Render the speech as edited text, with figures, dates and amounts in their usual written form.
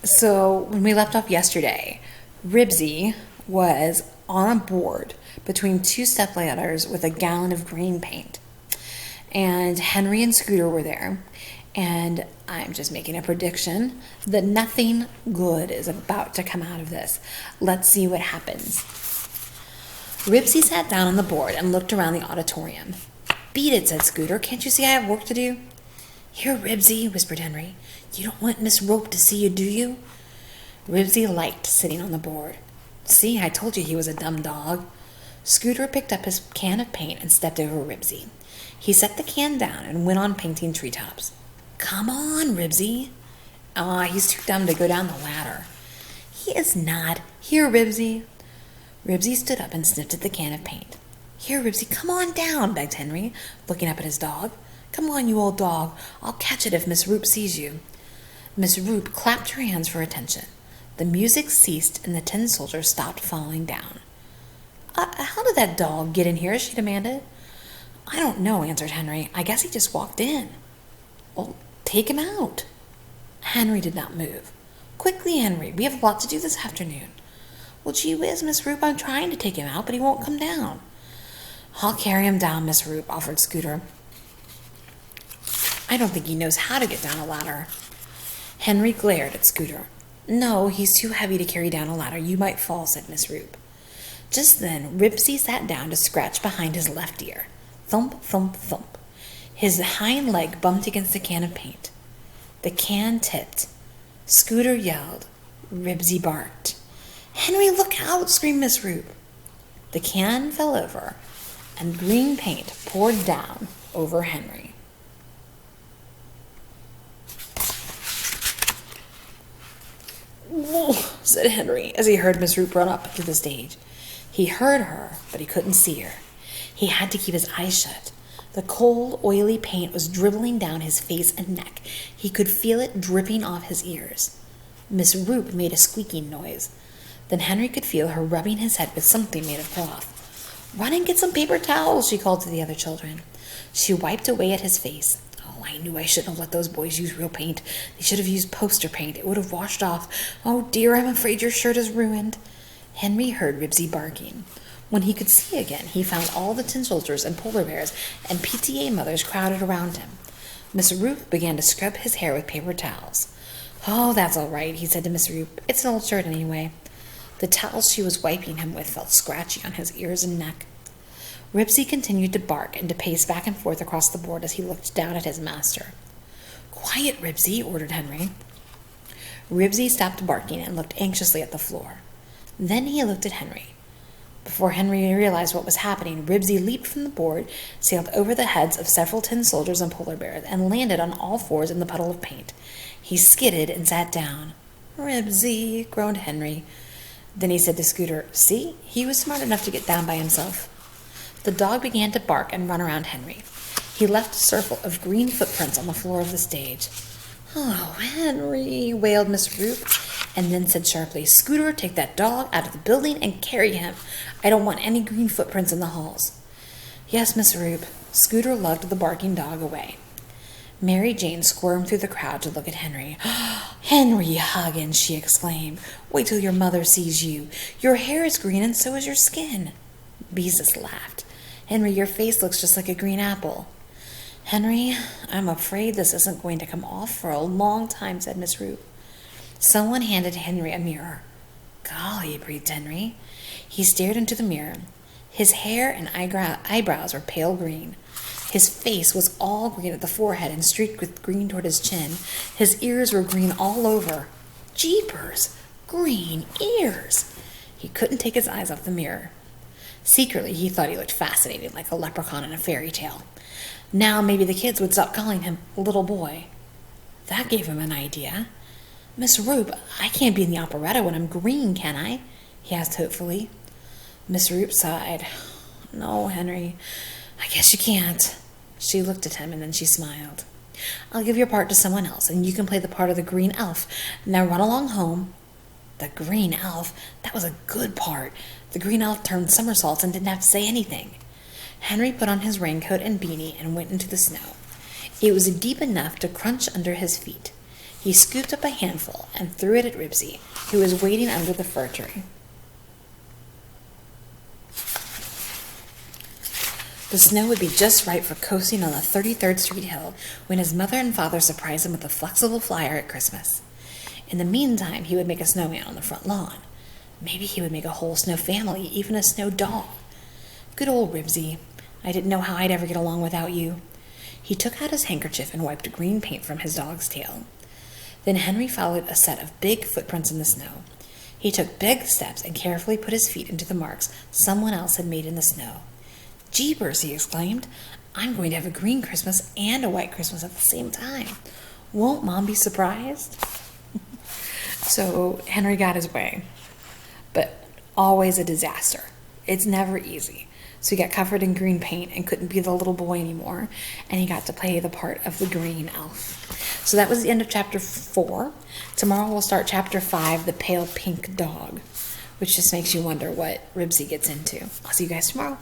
So when we left off yesterday, Ribsy was on a board between two stepladders with a gallon of green paint. And Henry and Scooter were there. And I'm just making a prediction that nothing good is about to come out of this. Let's see what happens. Ribsy sat down on the board and looked around the auditorium. "Beat it," said Scooter. "Can't you see I have work to do?" "Here, Ribsy," whispered Henry. "You don't want Miss Rope to see you, do you?" Ribsy liked sitting on the board. "See, I told you he was a dumb dog." Scooter picked up his can of paint and stepped over Ribsy. He set the can down and went on painting treetops. "Come on, Ribsy." He's too dumb to go down the ladder." "He is not. Here, Ribsy." Ribsy stood up and sniffed at the can of paint. "Here, Ribsy, come on down," begged Henry, looking up at his dog. "Come on, you old dog. I'll catch it if Miss Roop sees you." Miss Roop clapped her hands for attention. The music ceased and the tin soldiers stopped falling down. How did that dog get in here?" she demanded. "I don't know," answered Henry. "I guess he just walked in." "Well, take him out." Henry did not move. "Quickly, Henry, we have a lot to do this afternoon." "Well, gee whiz, Miss Roop, I'm trying to take him out, but he won't come down." "I'll carry him down, Miss Roop," offered Scooter. "I don't think he knows how to get down a ladder." Henry glared at Scooter. "No, he's too heavy to carry down a ladder. You might fall," said Miss Roop. Just then, Ribsy sat down to scratch behind his left ear. Thump, thump, thump. His hind leg bumped against a can of paint. The can tipped. Scooter yelled. Ribsy barked. "Henry, look out!" screamed Miss Roop. The can fell over, and green paint poured down over Henry. "Whoa," said Henry as he heard Miss Roop run up to the stage. He heard her, but he couldn't see her. He had to keep his eyes shut. The cold, oily paint was dribbling down his face and neck. He could feel it dripping off his ears. Miss Roop made a squeaking noise. Then Henry could feel her rubbing his head with something made of cloth. "Run and get some paper towels," she called to the other children. She wiped away at his face. "Oh, I knew I shouldn't have let those boys use real paint. They should have used poster paint. It would have washed off. Oh, dear, I'm afraid your shirt is ruined." Henry heard Ribsy barking. When he could see again, he found all the tin soldiers and polar bears and PTA mothers crowded around him. Miss Roop began to scrub his hair with paper towels. "Oh, that's all right," he said to Miss Roop. "It's an old shirt anyway." The towels she was wiping him with felt scratchy on his ears and neck. Ribsy continued to bark and to pace back and forth across the board as he looked down at his master. "Quiet, Ribsy," ordered Henry. Ribsy stopped barking and looked anxiously at the floor. Then he looked at Henry. Before Henry realized what was happening, Ribsy leaped from the board, sailed over the heads of several tin soldiers and polar bears, and landed on all fours in the puddle of paint. He skidded and sat down. "Ribsy," groaned Henry. Then he said to Scooter, "See, he was smart enough to get down by himself." The dog began to bark and run around Henry. He left a circle of green footprints on the floor of the stage. "Oh, Henry," wailed Miss Roop, and then said sharply, "Scooter, take that dog out of the building and carry him. I don't want any green footprints in the halls." "Yes, Miss Roop." Scooter lugged the barking dog away. Mary Jane squirmed through the crowd to look at Henry. "Henry Huggins," she exclaimed. "Wait till your mother sees you. Your hair is green and so is your skin." Beezus laughed. "Henry, your face looks just like a green apple." "Henry, I'm afraid this isn't going to come off for a long time," said Miss Roop. Someone handed Henry a mirror. "Golly," breathed Henry. He stared into the mirror. His hair and eyebrows were pale green. His face was all green at the forehead and streaked with green toward his chin. His ears were green all over. Jeepers! Green ears! He couldn't take his eyes off the mirror. Secretly, he thought he looked fascinating, like a leprechaun in a fairy tale. Now maybe the kids would stop calling him little boy. That gave him an idea. "Miss Roop, I can't be in the operetta when I'm green, can I?" he asked hopefully. Miss Roop sighed. "No, Henry, I guess you can't." She looked at him and then she smiled. "I'll give your part to someone else, and you can play the part of the green elf. Now run along home." The green elf? That was a good part. The green elf turned somersaults and didn't have to say anything. Henry put on his raincoat and beanie and went into the snow. It was deep enough to crunch under his feet. He scooped up a handful and threw it at Ribsy, who was waiting under the fir tree. The snow would be just right for coasting on the 33rd Street hill when his mother and father surprised him with a flexible flyer at Christmas. In the meantime, he would make a snowman on the front lawn. Maybe he would make a whole snow family, even a snow dog. Good old Ribsy. I didn't know how I'd ever get along without you. He took out his handkerchief and wiped green paint from his dog's tail. Then Henry followed a set of big footprints in the snow. He took big steps and carefully put his feet into the marks someone else had made in the snow. Jeepers, he exclaimed. I'm going to have a green Christmas and a white Christmas at the same time. Won't Mom be surprised? So Henry got his way, but always a disaster. It's never easy. So he got covered in green paint and couldn't be the little boy anymore, and he got to play the part of the green elf. So that was the end of chapter 4. Tomorrow we'll start chapter 5, The Pale Pink Dog, which just makes you wonder what Ribsy gets into. I'll see you guys tomorrow.